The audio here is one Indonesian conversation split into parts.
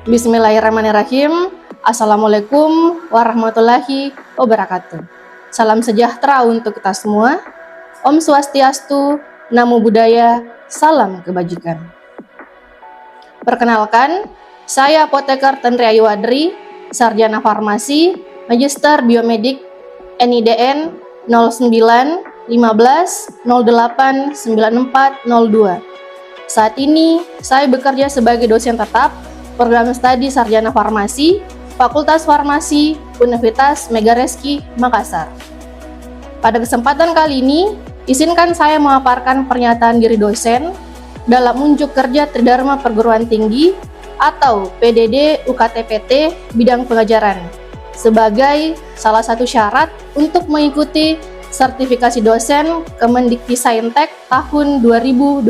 Bismillahirrahmanirrahim. Assalamualaikum warahmatullahi wabarakatuh. Salam sejahtera untuk kita semua. Om Swastiastu, Namo Buddhaya, salam kebajikan. Perkenalkan, saya Apoteker Tendri Ayu Adri, Sarjana Farmasi, Magister Biomedik, NIDN 09 15 08 94 02. Saat ini, saya bekerja sebagai dosen tetap Program Studi Sarjana Farmasi, Fakultas Farmasi, Universitas Megareski, Makassar. Pada kesempatan kali ini, izinkan saya memaparkan pernyataan diri dosen dalam unjuk kerja Tridharma Perguruan Tinggi atau PDD UKT-PT bidang pengajaran sebagai salah satu syarat untuk mengikuti sertifikasi dosen Kemendikti-Saintek tahun 2026.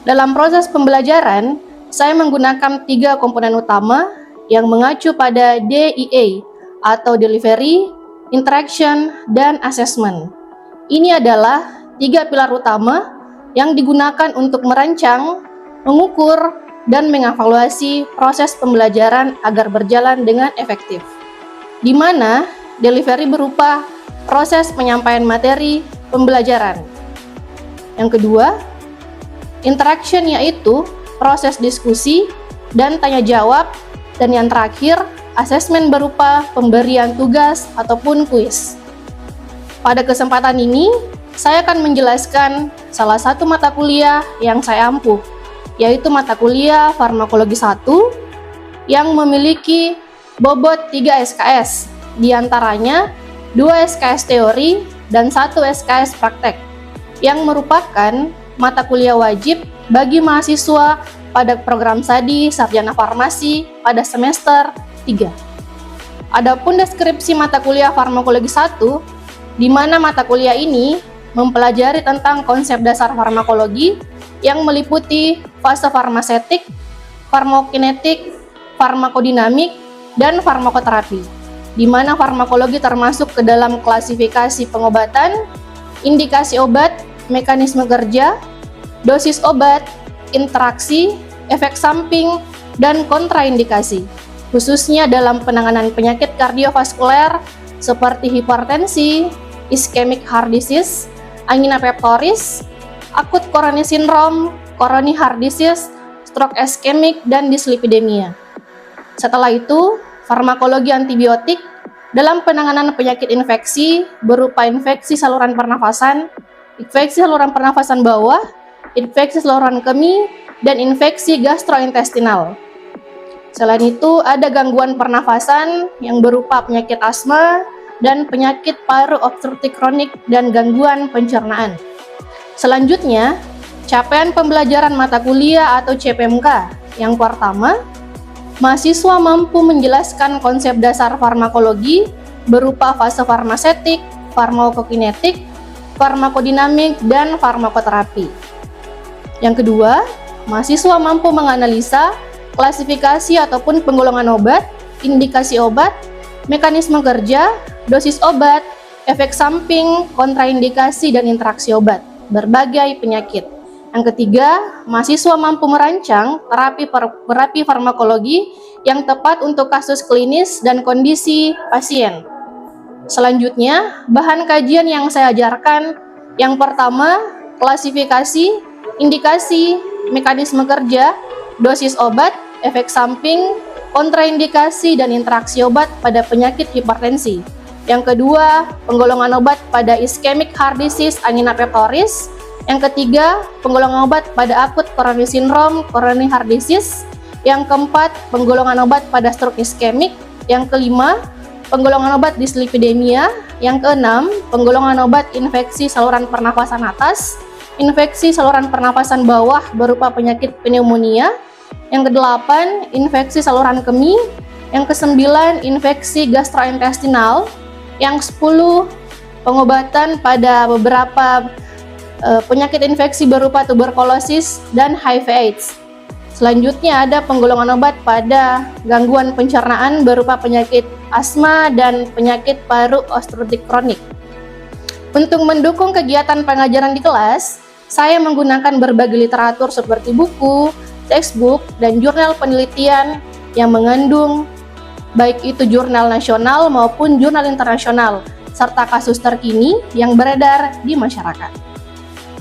Dalam proses pembelajaran, saya menggunakan 3 komponen utama yang mengacu pada DIA atau Delivery, Interaction, dan Assessment. Ini adalah 3 pilar utama yang digunakan untuk merancang, mengukur, dan mengevaluasi proses pembelajaran agar berjalan dengan efektif. Di mana delivery berupa proses penyampaian materi pembelajaran. Yang kedua, interaction yaitu proses diskusi dan tanya jawab, dan yang terakhir, asesmen berupa pemberian tugas ataupun kuis. Pada kesempatan ini, saya akan menjelaskan salah satu mata kuliah yang saya ampuh, yaitu mata kuliah Farmakologi 1 yang memiliki bobot 3 SKS, diantaranya 2 SKS teori dan 1 SKS praktek, yang merupakan mata kuliah wajib bagi mahasiswa pada program studi Sarjana Farmasi pada semester 3. Adapun deskripsi mata kuliah Farmakologi 1, di mana mata kuliah ini mempelajari tentang konsep dasar farmakologi yang meliputi fase farmasetik, farmakokinetik, farmakodinamik, dan farmakoterapi, di mana farmakologi termasuk ke dalam klasifikasi pengobatan, indikasi obat, mekanisme kerja, dosis obat, interaksi, efek samping, dan kontraindikasi, khususnya dalam penanganan penyakit kardiovaskuler seperti hipertensi, ischemic heart disease, angina pectoris, akut coronary syndrome, coronary heart disease, stroke ischemic, dan dislipidemia. Setelah itu, farmakologi antibiotik dalam penanganan penyakit infeksi berupa infeksi saluran pernafasan, infeksi saluran pernafasan bawah, infeksi saluran kemih, dan infeksi gastrointestinal. Selain itu, ada gangguan pernafasan yang berupa penyakit asma dan penyakit paru obstruktif kronik dan gangguan pencernaan. Selanjutnya, capaian pembelajaran mata kuliah atau CPMK. Yang pertama, mahasiswa mampu menjelaskan konsep dasar farmakologi berupa fase farmasetik, farmakokinetik, farmakodinamik, dan farmakoterapi. Yang kedua, mahasiswa mampu menganalisa klasifikasi ataupun penggolongan obat, indikasi obat, mekanisme kerja, dosis obat, efek samping, kontraindikasi, dan interaksi obat berbagai penyakit. Yang ketiga, mahasiswa mampu merancang terapi farmakologi yang tepat untuk kasus klinis dan kondisi pasien. Selanjutnya, bahan kajian yang saya ajarkan, yang pertama, klasifikasi, indikasi, mekanisme kerja, dosis obat, efek samping, kontraindikasi, dan interaksi obat pada penyakit hipertensi. Yang kedua, penggolongan obat pada ischemic heart disease, angina pectoris. Yang ketiga, penggolongan obat pada akut coronary syndrome, coronary heart disease. Yang keempat, penggolongan obat pada stroke ischemic. Yang kelima, penggolongan obat dislipidemia. Yang keenam, penggolongan obat infeksi saluran pernafasan atas, infeksi saluran pernafasan bawah berupa penyakit pneumonia. Yang kedelapan, infeksi saluran kemih. Yang kesembilan, infeksi gastrointestinal. Yang 10, pengobatan pada beberapa penyakit infeksi berupa tuberkulosis dan HIV/AIDS. Selanjutnya ada penggolongan obat pada gangguan pencernaan berupa penyakit asma dan penyakit paru obstruktif kronik. Untuk mendukung kegiatan pengajaran di kelas, saya menggunakan berbagai literatur seperti buku, textbook, dan jurnal penelitian yang mengandung baik itu jurnal nasional maupun jurnal internasional, serta kasus terkini yang beredar di masyarakat.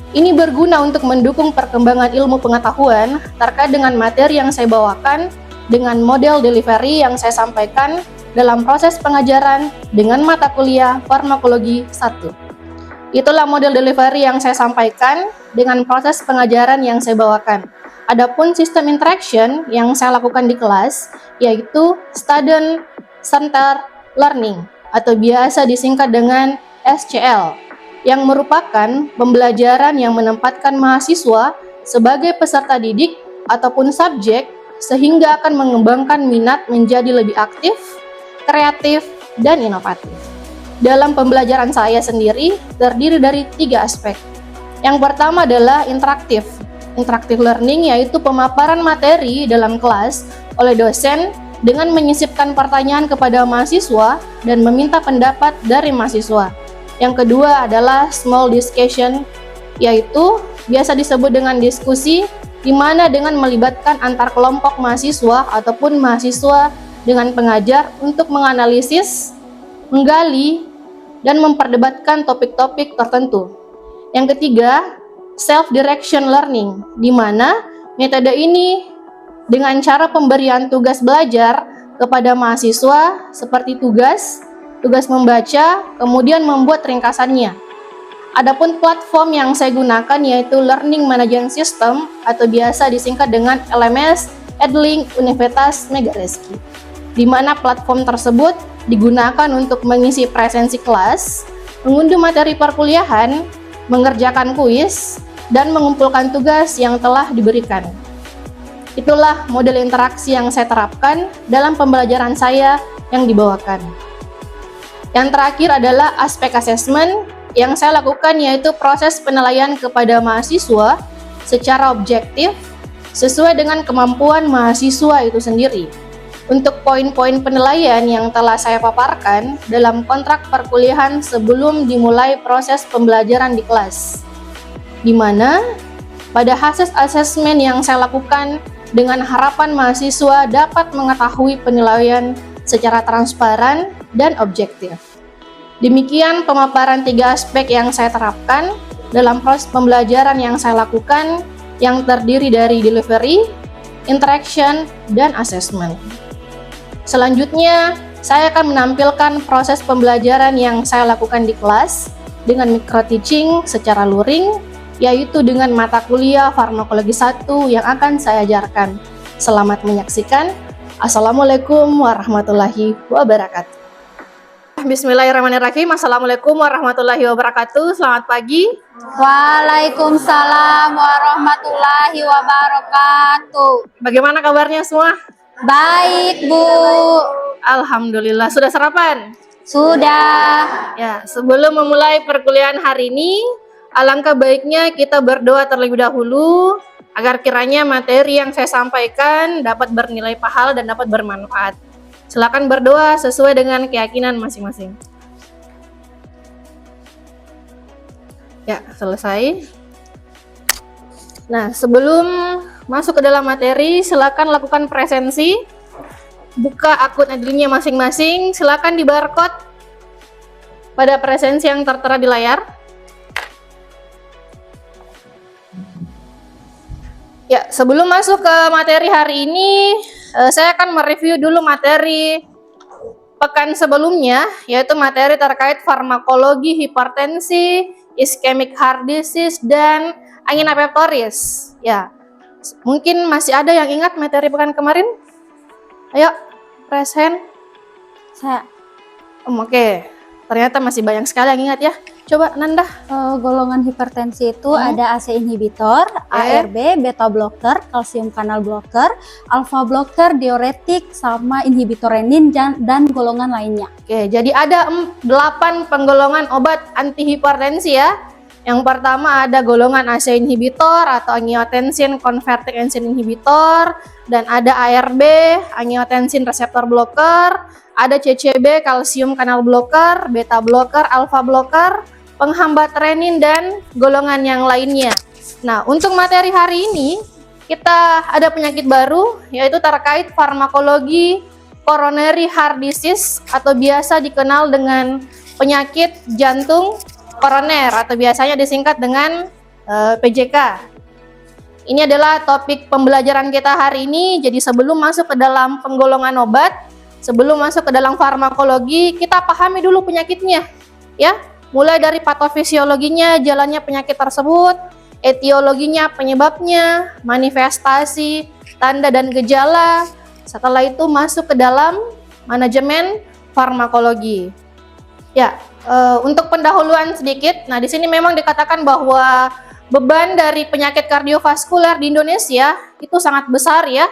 Ini berguna untuk mendukung perkembangan ilmu pengetahuan terkait dengan materi yang saya bawakan dengan model delivery yang saya sampaikan dalam proses pengajaran dengan mata kuliah Farmakologi 1. Itulah model delivery yang saya sampaikan dengan proses pengajaran yang saya bawakan. Adapun sistem interaction yang saya lakukan di kelas yaitu Student Centered Learning atau biasa disingkat dengan SCL, yang merupakan pembelajaran yang menempatkan mahasiswa sebagai peserta didik ataupun subjek sehingga akan mengembangkan minat menjadi lebih aktif, kreatif, dan inovatif. Dalam pembelajaran saya sendiri terdiri dari 3 aspek. Yang pertama adalah interaktif. Interactive learning yaitu pemaparan materi dalam kelas oleh dosen dengan menyisipkan pertanyaan kepada mahasiswa dan meminta pendapat dari mahasiswa. Yang kedua adalah small discussion, yaitu biasa disebut dengan diskusi, di mana dengan melibatkan antar kelompok mahasiswa ataupun mahasiswa dengan pengajar untuk menganalisis, menggali, dan memperdebatkan topik-topik tertentu. Yang ketiga, self-direction learning, di mana metode ini dengan cara pemberian tugas belajar kepada mahasiswa seperti tugas membaca, kemudian membuat ringkasannya. Adapun platform yang saya gunakan yaitu Learning Management System atau biasa disingkat dengan LMS Edlink Universitas Megareski, di mana platform tersebut digunakan untuk mengisi presensi kelas, mengunduh materi perkuliahan, mengerjakan kuis, dan mengumpulkan tugas yang telah diberikan. Itulah model interaksi yang saya terapkan dalam pembelajaran saya yang dibawakan. Yang terakhir adalah aspek asesmen yang saya lakukan yaitu proses penilaian kepada mahasiswa secara objektif sesuai dengan kemampuan mahasiswa itu sendiri. Untuk poin-poin penilaian yang telah saya paparkan dalam kontrak perkuliahan sebelum dimulai proses pembelajaran di kelas, di mana pada hasil asesmen yang saya lakukan dengan harapan mahasiswa dapat mengetahui penilaian secara transparan dan objektif. Demikian pemaparan 3 aspek yang saya terapkan dalam proses pembelajaran yang saya lakukan yang terdiri dari delivery, interaction, dan assessment. Selanjutnya, saya akan menampilkan proses pembelajaran yang saya lakukan di kelas dengan micro teaching secara luring, yaitu dengan mata kuliah Farmakologi 1 yang akan saya ajarkan. Selamat menyaksikan. Assalamualaikum warahmatullahi wabarakatuh. Bismillahirrahmanirrahim. Assalamualaikum warahmatullahi wabarakatuh. Selamat pagi. Waalaikumsalam warahmatullahi wabarakatuh. Bagaimana kabarnya semua? Baik, Bu. Alhamdulillah. Sudah sarapan? Sudah. Ya, sebelum memulai perkuliahan hari ini, alangkah baiknya kita berdoa terlebih dahulu agar kiranya materi yang saya sampaikan dapat bernilai pahala dan dapat bermanfaat. Silakan berdoa sesuai dengan keyakinan masing-masing. Ya, selesai. Nah, sebelum masuk ke dalam materi, silakan lakukan presensi. Buka akun Edlinknya masing-masing. Silakan di barcode pada presensi yang tertera di layar. Ya, sebelum masuk ke materi hari ini, saya akan mereview dulu materi pekan sebelumnya, yaitu materi terkait farmakologi hipertensi, ischemic heart disease, dan angina pectoris. Ya, mungkin masih ada yang ingat materi pekan kemarin? Ayo, present. Saya Oke, ternyata masih banyak sekali yang ingat ya. Coba Nanda. golongan hipertensi itu ada ACE inhibitor, ARB, beta blocker, kalsium kanal blocker, alpha blocker, diuretik, sama inhibitor renin dan golongan lainnya. Oke, jadi ada 8 penggolongan obat antihipertensi ya. Yang pertama ada golongan ACE inhibitor atau angiotensin converting enzyme inhibitor, dan ada ARB, angiotensin receptor blocker, ada CCB, kalsium kanal blocker, beta blocker, alpha blocker, penghambat renin, dan golongan yang lainnya. Nah, untuk materi hari ini kita ada penyakit baru, yaitu terkait farmakologi coronary heart disease atau biasa dikenal dengan penyakit jantung koroner atau biasanya disingkat dengan PJK. Ini adalah topik pembelajaran kita hari ini. Jadi sebelum masuk ke dalam penggolongan obat, sebelum masuk ke dalam farmakologi, kita pahami dulu penyakitnya, ya. Mulai dari patofisiologinya, jalannya penyakit tersebut, etiologinya, penyebabnya, manifestasi, tanda dan gejala. Setelah itu masuk ke dalam manajemen farmakologi. Ya, untuk pendahuluan sedikit. Nah, di sini memang dikatakan bahwa beban dari penyakit kardiovaskuler di Indonesia itu sangat besar ya.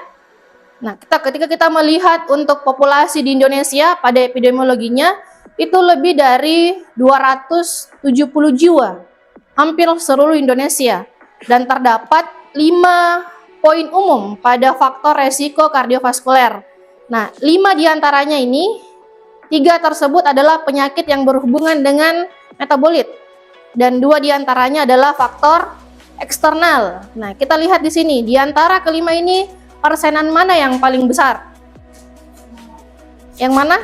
Nah, ketika kita melihat untuk populasi di Indonesia pada epidemiologinya itu lebih dari 270 jiwa, hampir seluruh Indonesia. Dan terdapat 5 poin umum pada faktor resiko kardiovaskuler. Nah, 5 diantaranya ini, 3 tersebut adalah penyakit yang berhubungan dengan metabolit. Dan 2 diantaranya adalah faktor eksternal. Nah, kita lihat di sini, di antara kelima ini, persenan mana yang paling besar? Yang mana?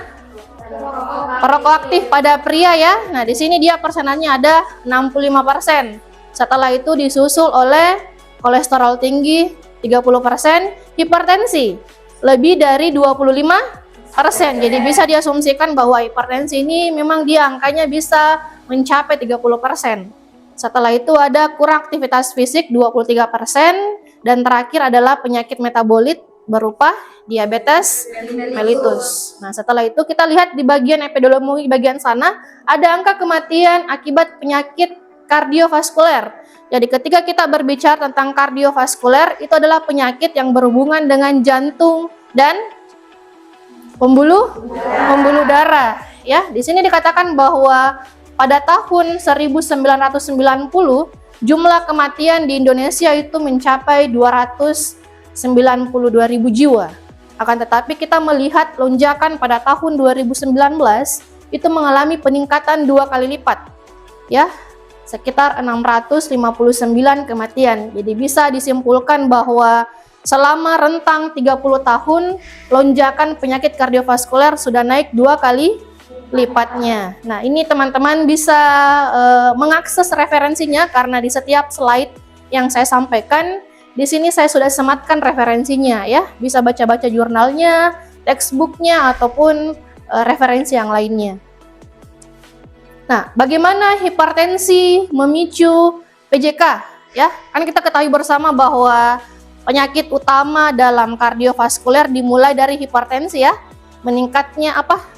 Perokok aktif pada pria ya. Nah, di sini dia persenannya ada 65%. Setelah itu disusul oleh kolesterol tinggi 30%, hipertensi lebih dari 25%. Jadi bisa diasumsikan bahwa hipertensi ini memang dia angkanya bisa mencapai 30%. Setelah itu ada kurang aktivitas fisik 23%, dan terakhir adalah penyakit metabolit berupa diabetes mellitus. Nah, setelah itu kita lihat di bagian epidemiologi bagian sana ada angka kematian akibat penyakit kardiovaskuler. Jadi ketika kita berbicara tentang kardiovaskuler, itu adalah penyakit yang berhubungan dengan jantung dan pembuluh darah ya. Di sini dikatakan bahwa pada tahun 1990 jumlah kematian di Indonesia itu mencapai 292.000 jiwa. Akan tetapi kita melihat lonjakan pada tahun 2019 itu mengalami peningkatan 2 kali lipat. Ya, sekitar 659 kematian. Jadi bisa disimpulkan bahwa selama rentang 30 tahun lonjakan penyakit kardiovaskuler sudah naik 2 kali lipatnya. Nah, ini teman-teman bisa mengakses referensinya karena di setiap slide yang saya sampaikan di sini saya sudah sematkan referensinya ya. Bisa baca-baca jurnalnya, textbooknya ataupun referensi yang lainnya. Nah, bagaimana hipertensi memicu PJK ya? Kan kita ketahui bersama bahwa penyakit utama dalam kardiovaskuler dimulai dari hipertensi ya. Meningkatnya apa?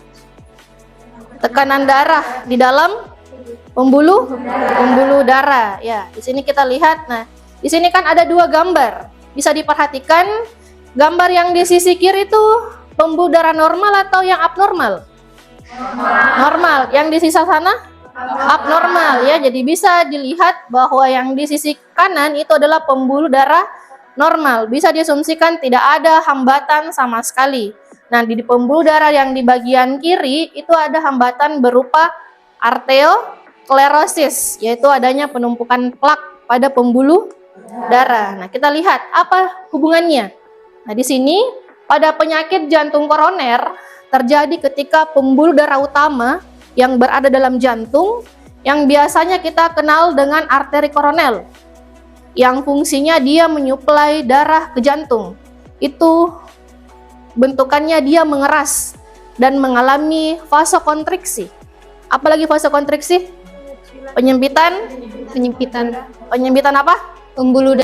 Tekanan darah di dalam pembuluh darah ya. Di sini kita lihat. Nah, di sini kan ada 2 gambar. Bisa diperhatikan gambar yang di sisi kiri itu pembuluh darah normal atau yang abnormal? Normal. Yang di sisa sana abnormal ya. Jadi bisa dilihat bahwa yang di sisi kanan itu adalah pembuluh darah normal. Bisa diasumsikan tidak ada hambatan sama sekali. Nah, di pembuluh darah yang di bagian kiri itu ada hambatan berupa arteriosklerosis, yaitu adanya penumpukan plak pada pembuluh darah. Nah, kita lihat apa hubungannya. Nah, di sini pada penyakit jantung koroner terjadi ketika pembuluh darah utama yang berada dalam jantung yang biasanya kita kenal dengan arteri koroner, yang fungsinya dia menyuplai darah ke jantung. Itu bentukannya dia mengeras dan mengalami vasokonstriksi. Apalagi vasokonstriksi? Penyempitan apa? Pembuluh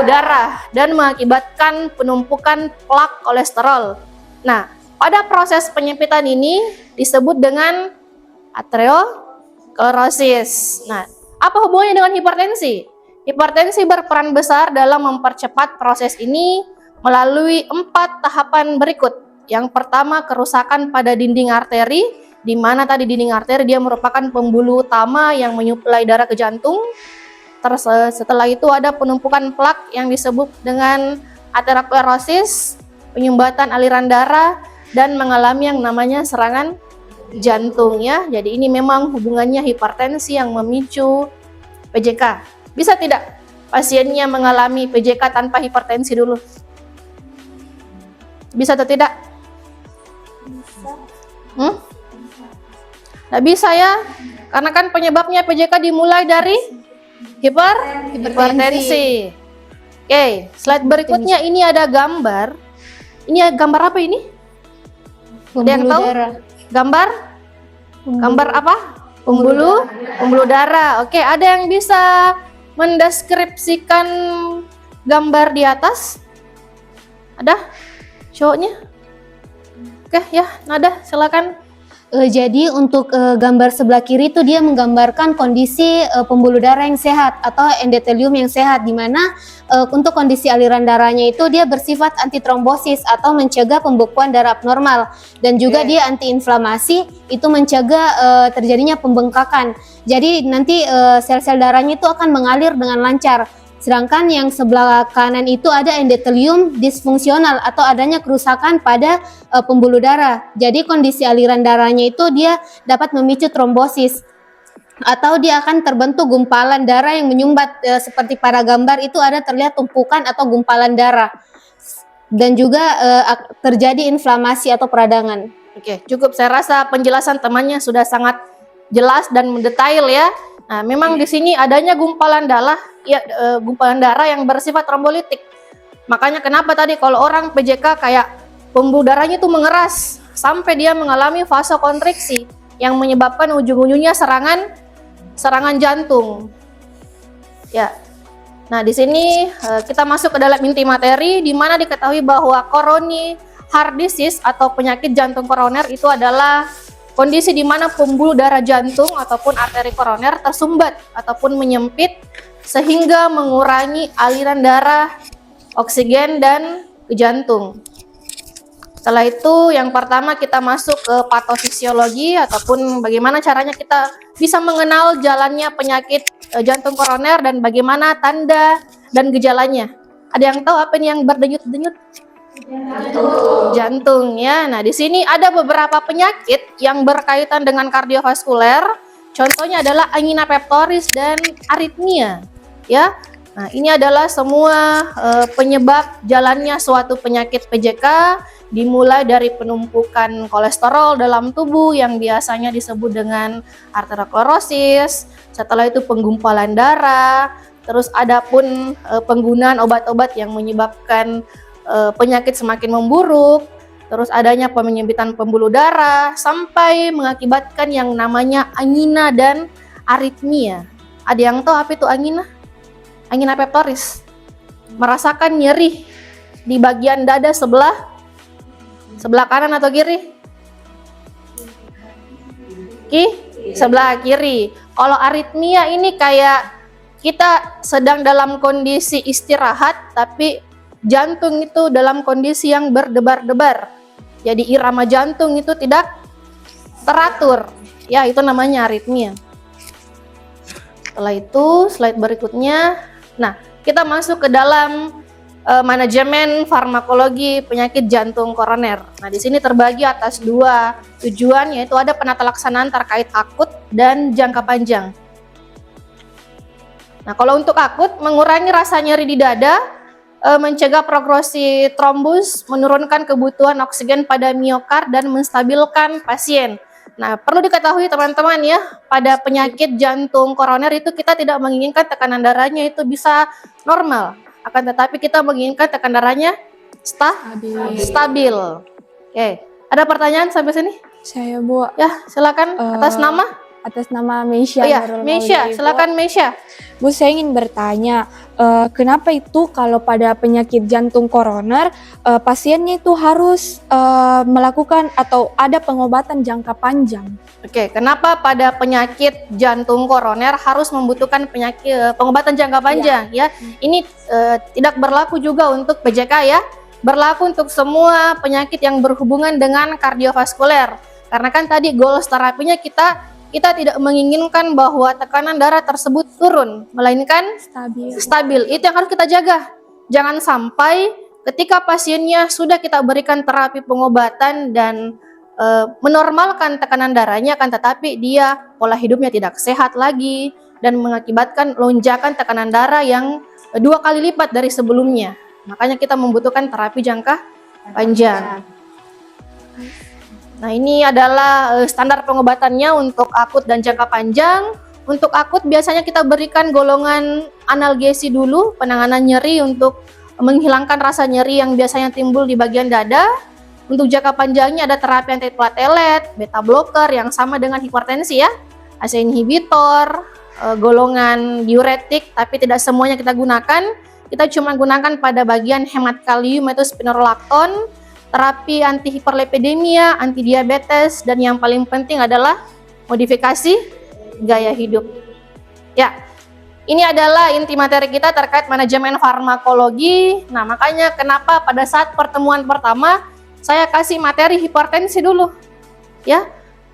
darah dan mengakibatkan penumpukan plak kolesterol. Nah, pada proses penyempitan ini disebut dengan arteriosklerosis. Nah, apa hubungannya dengan hipertensi? Hipertensi berperan besar dalam mempercepat proses ini melalui 4 tahapan berikut. Yang pertama, kerusakan pada dinding arteri, di mana tadi dinding arteri dia merupakan pembuluh utama yang menyuplai darah ke jantung. Setelah itu ada penumpukan plak yang disebut dengan aterosklerosis, penyumbatan aliran darah, dan mengalami yang namanya serangan jantung ya. Jadi ini memang hubungannya hipertensi yang memicu PJK. Bisa tidak pasiennya mengalami PJK tanpa hipertensi dulu? Bisa atau tidak? Nggak bisa ya, karena kan penyebabnya PJK dimulai dari hipertensi. Oke, slide berikutnya ini ada gambar. Ini gambar apa ini? Ada yang tahu? Gambar apa? Pembuluh darah. Oke, ada yang bisa mendeskripsikan gambar di atas? Ada? Cowoknya? Oke, ya, Nada, silakan. Jadi untuk gambar sebelah kiri itu dia menggambarkan kondisi pembuluh darah yang sehat atau endotelium yang sehat, di mana untuk kondisi aliran darahnya itu dia bersifat antitrombosis atau mencegah pembekuan darah abnormal, dan juga dia antiinflamasi, itu mencegah terjadinya pembengkakan. Jadi nanti sel-sel darahnya itu akan mengalir dengan lancar. Sedangkan yang sebelah kanan itu ada endotelium disfungsional atau adanya kerusakan pada pembuluh darah. Jadi kondisi aliran darahnya itu dia dapat memicu trombosis atau dia akan terbentuk gumpalan darah yang menyumbat, seperti pada gambar itu ada terlihat tumpukan atau gumpalan darah. Dan juga terjadi inflamasi atau peradangan. Oke, cukup. Saya rasa penjelasan temannya sudah sangat jelas dan mendetail ya. Nah, memang di sini adanya gumpalan darah, gumpalan darah yang bersifat trombolitik. Makanya kenapa tadi kalau orang PJK kayak pembuluh darahnya itu mengeras sampai dia mengalami vasokonstriksi yang menyebabkan ujung-ujungnya serangan jantung. Ya. Nah, di sini kita masuk ke dalam inti materi, di mana diketahui bahwa coronary heart disease atau penyakit jantung koroner itu adalah kondisi di mana pembuluh darah jantung ataupun arteri koroner tersumbat ataupun menyempit sehingga mengurangi aliran darah, oksigen, dan ke jantung. Setelah itu yang pertama kita masuk ke patofisiologi ataupun bagaimana caranya kita bisa mengenal jalannya penyakit jantung koroner dan bagaimana tanda dan gejalanya. Ada yang tahu apa ini yang berdenyut-denyut? Jantung ya. Nah, di sini ada beberapa penyakit yang berkaitan dengan kardiovaskuler. Contohnya adalah angina pectoris dan aritmia. Ya. Nah, ini adalah semua penyebab jalannya suatu penyakit PJK, dimulai dari penumpukan kolesterol dalam tubuh yang biasanya disebut dengan arteriosklerosis. Setelah itu penggumpalan darah, terus ada pun penggunaan obat-obat yang menyebabkan penyakit semakin memburuk, terus adanya penyempitan pembuluh darah sampai mengakibatkan yang namanya angina dan aritmia. Ada yang tahu apa itu angina? Angina pectoris. Merasakan nyeri di bagian dada sebelah kanan atau kiri? Sebelah kiri. Kalau aritmia ini kayak kita sedang dalam kondisi istirahat tapi jantung itu dalam kondisi yang berdebar-debar. Jadi irama jantung itu tidak teratur. Ya, itu namanya aritmia. Setelah itu, slide berikutnya. Nah, kita masuk ke dalam manajemen farmakologi penyakit jantung koroner. Nah, di sini terbagi atas dua tujuan, yaitu ada penata laksanaan terkait akut dan jangka panjang. Nah, kalau untuk akut, mengurangi rasa nyeri di dada, mencegah progresi trombus, menurunkan kebutuhan oksigen pada miokard, dan menstabilkan pasien. Nah, perlu diketahui teman-teman ya, pada penyakit jantung koroner itu kita tidak menginginkan tekanan darahnya itu bisa normal, akan tetapi kita menginginkan tekanan darahnya stabil. Oke, ada pertanyaan sampai sini? Saya Bu. Ya, silakan. Atas nama? Atas nama Meisha. Oh ya, Meisha, silakan Meisha. Bu, saya ingin bertanya, kenapa itu kalau pada penyakit jantung koroner pasiennya itu harus melakukan atau ada pengobatan jangka panjang? Oke, kenapa pada penyakit jantung koroner harus membutuhkan pengobatan jangka panjang ya? Ini tidak berlaku juga untuk PJK ya, berlaku untuk semua penyakit yang berhubungan dengan kardiovaskuler. Karena kan tadi goals terapinya kita tidak menginginkan bahwa tekanan darah tersebut turun, melainkan stabil. Itu yang harus kita jaga. Jangan sampai ketika pasiennya sudah kita berikan terapi pengobatan dan menormalkan tekanan darahnya, kan tetapi dia pola hidupnya tidak sehat lagi dan mengakibatkan lonjakan tekanan darah yang 2 kali lipat dari sebelumnya. Makanya kita membutuhkan terapi jangka panjang. Nah, ini adalah standar pengobatannya untuk akut dan jangka panjang. Untuk akut biasanya kita berikan golongan analgesi dulu, penanganan nyeri untuk menghilangkan rasa nyeri yang biasanya timbul di bagian dada. Untuk jangka panjangnya ada terapi antiplatelet, beta blocker yang sama dengan hipertensi ya, ACE inhibitor, golongan diuretik, tapi tidak semuanya kita gunakan. Kita cuma gunakan pada bagian hemat kalium yaitu spironolakton, terapi anti hiperlipidemia, anti diabetes, dan yang paling penting adalah modifikasi gaya hidup. Ya, ini adalah inti materi kita terkait manajemen farmakologi. Nah, makanya kenapa pada saat pertemuan pertama saya kasih materi hipertensi dulu. Ya,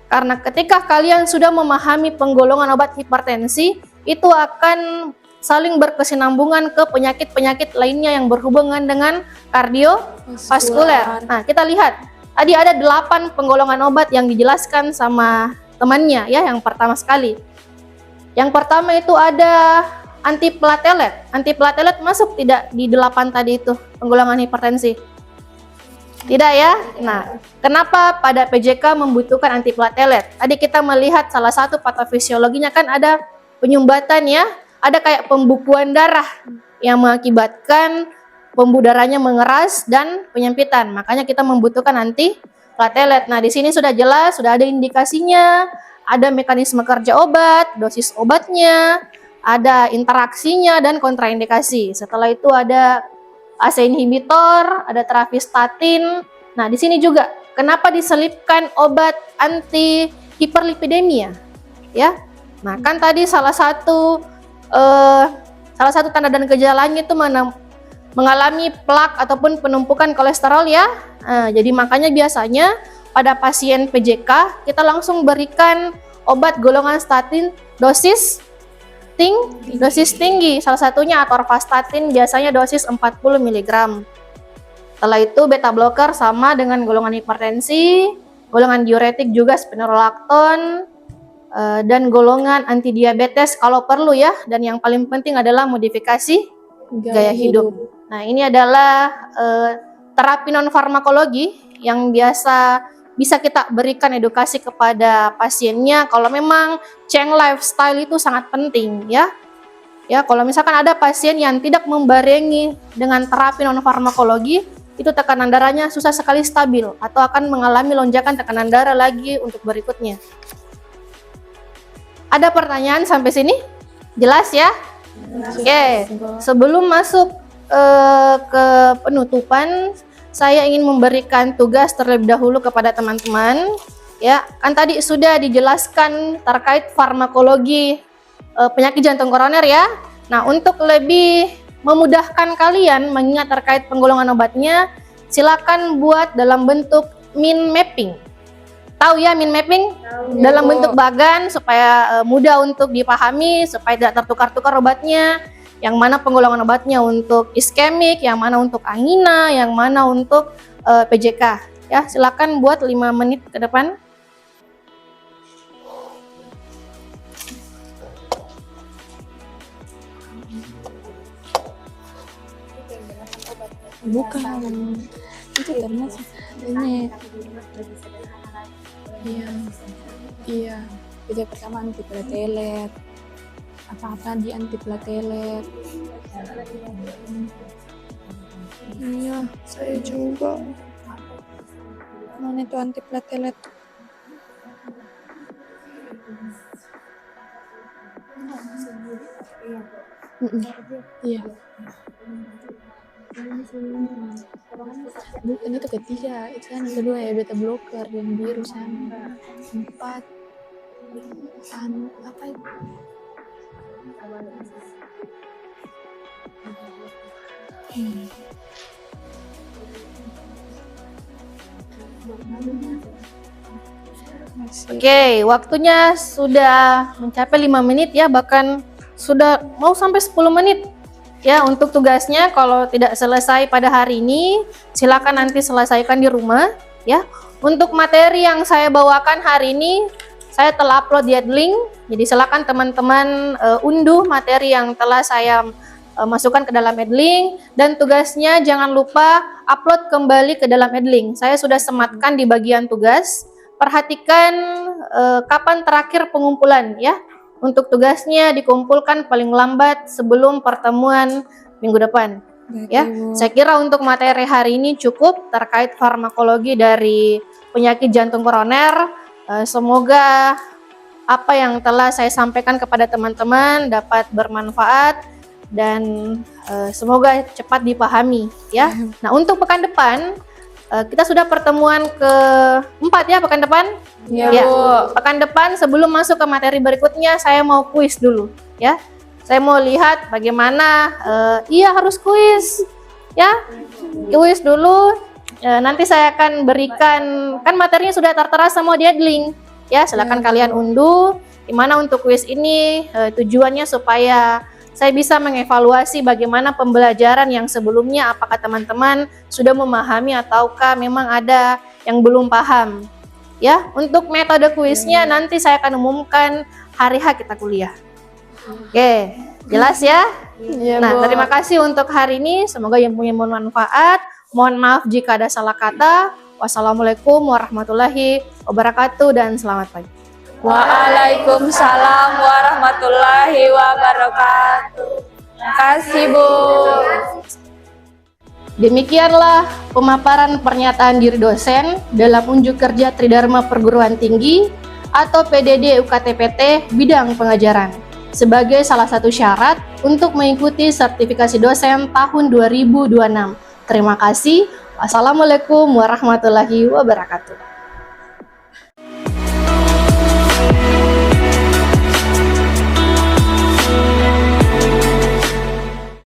karena ketika kalian sudah memahami penggolongan obat hipertensi, itu akan saling berkesinambungan ke penyakit-penyakit lainnya yang berhubungan dengan kardiovaskuler. Nah, kita lihat. Tadi ada 8 penggolongan obat yang dijelaskan sama temannya ya, yang pertama sekali. Yang pertama itu ada antiplatelet. Antiplatelet masuk tidak di 8 tadi itu penggolongan hipertensi? Tidak ya? Nah, kenapa pada PJK membutuhkan antiplatelet? Tadi kita melihat salah satu patofisiologinya kan ada penyumbatan ya, ada kayak pembukuan darah yang mengakibatkan pembuluh darahnya mengeras dan penyempitan. Makanya kita membutuhkan antiplatelet. Nah, di sini sudah jelas, sudah ada indikasinya, ada mekanisme kerja obat, dosis obatnya, ada interaksinya dan kontraindikasi. Setelah itu ada ACE inhibitor, ada terapi statin. Nah, di sini juga kenapa diselipkan obat anti hiperlipidemia? Ya. Nah, kan tadi salah satu tanda dan gejalanya itu mengalami plak ataupun penumpukan kolesterol ya. Jadi makanya biasanya pada pasien PJK kita langsung berikan obat golongan statin dosis tinggi. Salah satunya atorvastatin, biasanya dosis 40 mg. Setelah itu beta blocker sama dengan golongan hipertensi, golongan diuretik juga spironolakton, dan golongan anti diabetes kalau perlu ya. Dan yang paling penting adalah modifikasi gaya hidup. Nah, ini adalah terapi non farmakologi yang biasa bisa kita berikan edukasi kepada pasiennya kalau memang change lifestyle itu sangat penting ya. Ya, kalau misalkan ada pasien yang tidak membarengi dengan terapi non farmakologi, itu tekanan darahnya susah sekali stabil atau akan mengalami lonjakan tekanan darah lagi untuk berikutnya. Ada pertanyaan sampai sini? Jelas ya? Oke, sebelum masuk ke penutupan, saya ingin memberikan tugas terlebih dahulu kepada teman-teman. Ya, kan tadi sudah dijelaskan terkait farmakologi penyakit jantung koroner ya. Nah, untuk lebih memudahkan kalian mengingat terkait penggolongan obatnya, silakan buat dalam bentuk mind mapping. Tahu ya mind mapping? Dalam bentuk bagan supaya mudah untuk dipahami, supaya tidak tertukar-tukar obatnya. Yang mana penggolongan obatnya untuk iskemik, yang mana untuk angina, yang mana untuk PJK. Ya, silakan buat 5 menit ke depan. Bukan, itu termasuk ini. Iya. Itu pertama antiplatelet. Apa-apa di antiplatelet. Iya, saya juga. Mana itu antiplatelet? Iya. Bukan itu ketiga, itu kan kedua ya beta blocker yang biru sana. 4 apa itu? Oke, waktunya sudah mencapai 5 menit ya, bahkan sudah mau sampai 10 menit. Ya, untuk tugasnya kalau tidak selesai pada hari ini, silakan nanti selesaikan di rumah ya. Untuk materi yang saya bawakan hari ini, saya telah upload di link. Jadi silakan teman-teman unduh materi yang telah saya masukkan ke dalam Edlink, dan tugasnya jangan lupa upload kembali ke dalam Edlink. Saya sudah sematkan di bagian tugas. Perhatikan kapan terakhir pengumpulan ya. Untuk tugasnya dikumpulkan paling lambat sebelum pertemuan minggu depan. Ya, saya kira untuk materi hari ini cukup terkait farmakologi dari penyakit jantung koroner. Semoga apa yang telah saya sampaikan kepada teman-teman dapat bermanfaat dan semoga cepat dipahami ya. Nah, untuk pekan depan kita sudah pertemuan ke-4 ya pekan depan. Ya, Ya, Bu. pekan depan sebelum masuk ke materi berikutnya saya mau kuis dulu ya. Saya mau lihat bagaimana iya harus kuis ya. Kuis dulu. Nanti saya akan berikan, kan materinya sudah tertera semua di Edlink ya. Silakan kalian unduh. Dimana untuk kuis ini tujuannya supaya saya bisa mengevaluasi bagaimana pembelajaran yang sebelumnya, apakah teman-teman sudah memahami ataukah memang ada yang belum paham. Ya, untuk metode kuisnya nanti saya akan umumkan hari H kita kuliah. Oke, jelas ya? Ya, Nah, Bu. terima kasih untuk hari ini. Semoga yang punya bermanfaat. Mohon maaf jika ada salah kata. Wassalamualaikum warahmatullahi wabarakatuh dan selamat pagi. Waalaikumsalam warahmatullahi wabarakatuh. Terima kasih, Bu. Demikianlah pemaparan pernyataan diri dosen dalam unjuk kerja Tridharma Perguruan Tinggi atau PDD UKTPT bidang pengajaran sebagai salah satu syarat untuk mengikuti sertifikasi dosen tahun 2026. Terima kasih. Wassalamualaikum warahmatullahi wabarakatuh.